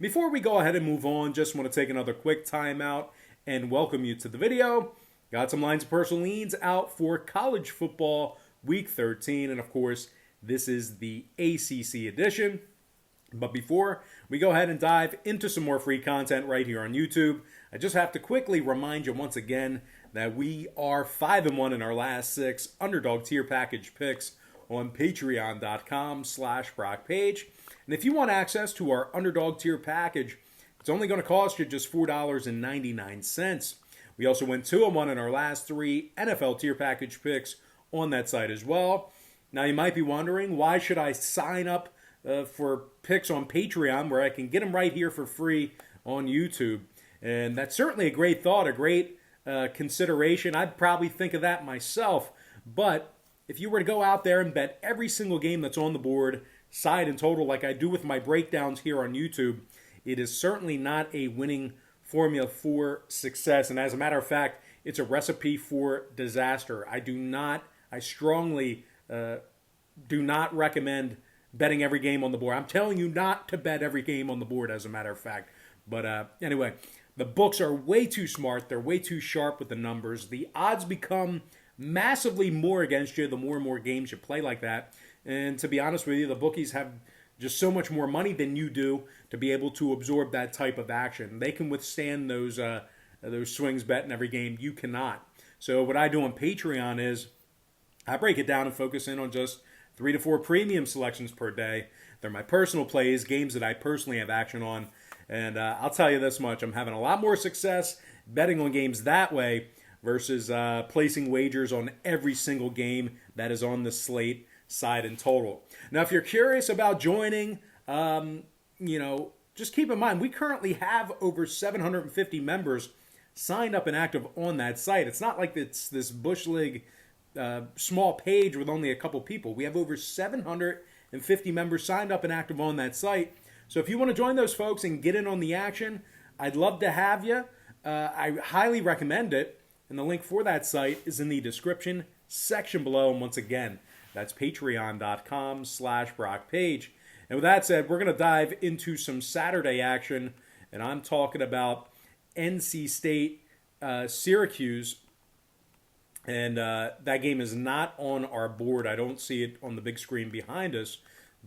Before we go ahead and move on, just want to take another quick timeout and welcome you to the video. Got some lines of personal leans out for college football week 13, and of course, this is the ACC edition. But before we go ahead and dive into some more free content right here on YouTube, I just have to quickly remind you once again that we are 5-1 in our last 6 Underdog tier package picks on patreon.com/BrockPage. And if you want access to our Underdog tier package, it's only going to cost you just $4.99. We also went 2-1 in our last 3 NFL tier package picks on that site as well. Now you might be wondering, why should I sign up for picks on Patreon where I can get them right here for free on YouTube? And that's certainly a great thought, a great consideration. I'd probably think of that myself. But if you were to go out there and bet every single game that's on the board, side and total, like I do with my breakdowns here on YouTube, it is certainly not a winning formula for success. And as a matter of fact, it's a recipe for disaster. I strongly do not recommend betting every game on the board. I'm telling you not to bet every game on the board, as a matter of fact. But anyway, the books are way too smart. They're way too sharp with the numbers. The odds become massively more against you the more and more games you play like that. And to be honest with you, the bookies have just so much more money than you do to be able to absorb that type of action. They can withstand those swings betting every game. You cannot. So what I do on Patreon is I break it down and focus in on just 3 to 4 premium selections per day. They're my personal plays, games that I personally have action on. And I'll tell you this much, I'm having a lot more success betting on games that way versus placing wagers on every single game that is on the slate, side and total. Now, if you're curious about joining, just keep in mind, we currently have over 750 members signed up and active on that site. It's not like it's this Bush League small page with only a couple people. We have over 750 members signed up and active on that site. So if you want to join those folks and get in on the action, I'd love to have you. I highly recommend it. And the link for that site is in the description section below. And once again, that's patreon.com/BrockPage. And with that said, we're going to dive into some Saturday action. And I'm talking about NC State, Syracuse. And that game is not on our board. I don't see it on the big screen behind us.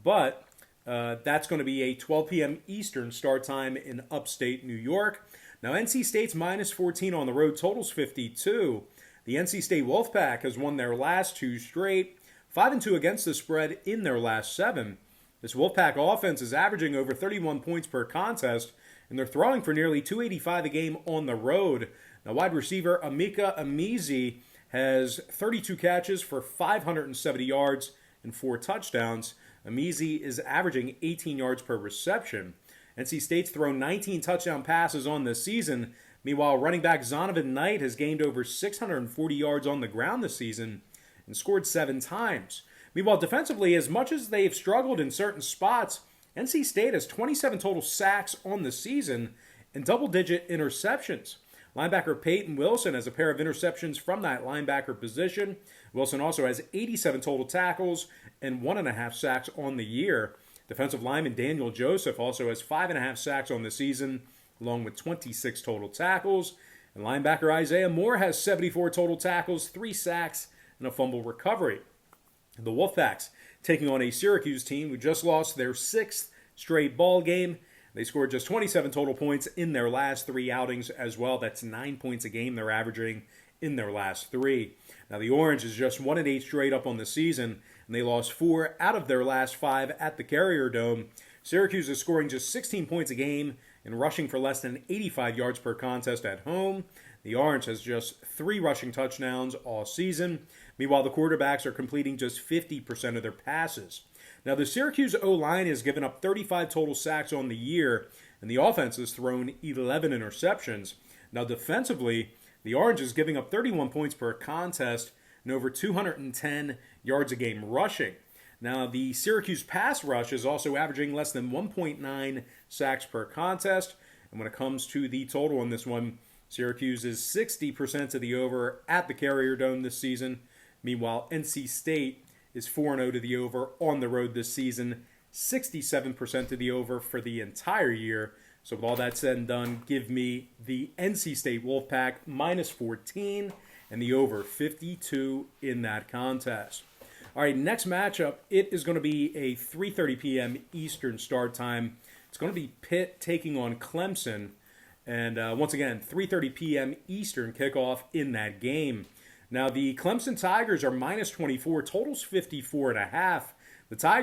But that's going to be a 12 p.m. Eastern start time in upstate New York. Now, NC State's minus 14 on the road, totals 52. The NC State Wolfpack has won their last 2 straight, 5-2 against the spread in their last 7. This Wolfpack offense is averaging over 31 points per contest, and they're throwing for nearly 285 a game on the road. Now, wide receiver Emeka Emezie has 32 catches for 570 yards and 4 touchdowns. Emezie is averaging 18 yards per reception. NC State's thrown 19 touchdown passes on this season. Meanwhile, running back Zonovan Knight has gained over 640 yards on the ground this season and scored 7 times. Meanwhile, defensively, as much as they've struggled in certain spots, NC State has 27 total sacks on the season and double-digit interceptions. Linebacker Peyton Wilson has a pair of interceptions from that linebacker position. Wilson also has 87 total tackles and 1.5 sacks on the year. Defensive lineman Daniel Joseph also has 5.5 sacks on the season, along with 26 total tackles. And linebacker Isaiah Moore has 74 total tackles, 3 sacks, and a fumble recovery. The Wolfpacks taking on a Syracuse team who just lost their 6th straight ball game. They scored just 27 total points in their last 3 outings as well. That's 9 points a game they're averaging in their last 3. Now, the Orange is just 1-8 straight up on the season, and they lost 4 out of their last 5 at the Carrier Dome. Syracuse is scoring just 16 points a game and rushing for less than 85 yards per contest at home. The Orange has just 3 rushing touchdowns all season. Meanwhile, the quarterbacks are completing just 50% of their passes. Now, the Syracuse O-line has given up 35 total sacks on the year, and the offense has thrown 11 interceptions. Now, defensively, the Orange is giving up 31 points per contest and over 210 yards a game rushing. Now, the Syracuse pass rush is also averaging less than 1.9 sacks per contest. And when it comes to the total in this one, Syracuse is 60% to the over at the Carrier Dome this season. Meanwhile, NC State is 4-0 to the over on the road this season, 67% to the over for the entire year. So with all that said and done, give me the NC State Wolfpack minus 14 and the over 52 in that contest. All right, next matchup, it is going to be a 3:30 p.m. Eastern start time. It's going to be Pitt taking on Clemson. And once again, 3:30 p.m. Eastern kickoff in that game. Now, the Clemson Tigers are minus 24. Total's 54.5. The Tigers